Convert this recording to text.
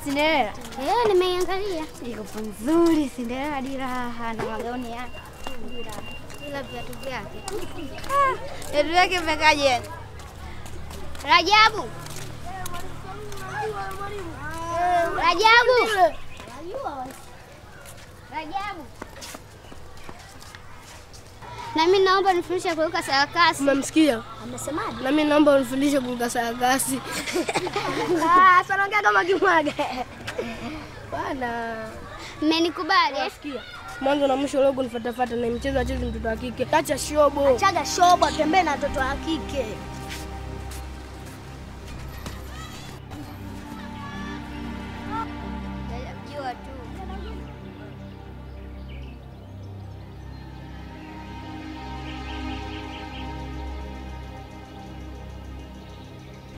Cinderella? Nimeiangalia. Iko nzuri Cinderella diraha na magauni yake. Ila viatu vyake. Viatu vyake vimekaje? Rajabu. Rajabu. Rajabu. Na mimi naomba nifundishe kuruka sarakasi. Umemsikia? Amesemaje? Na mimi naomba unifundishe kuruka sarakasi. Sasa naongea kama kimwaga. Bana. Mmenikubali? Sikia. Mwanzo na mwisho leo kunifuatafuata na mchezo acheze mtoto wa kike. Acha shobo. Achaga shobo, tembee na mtoto wa kike.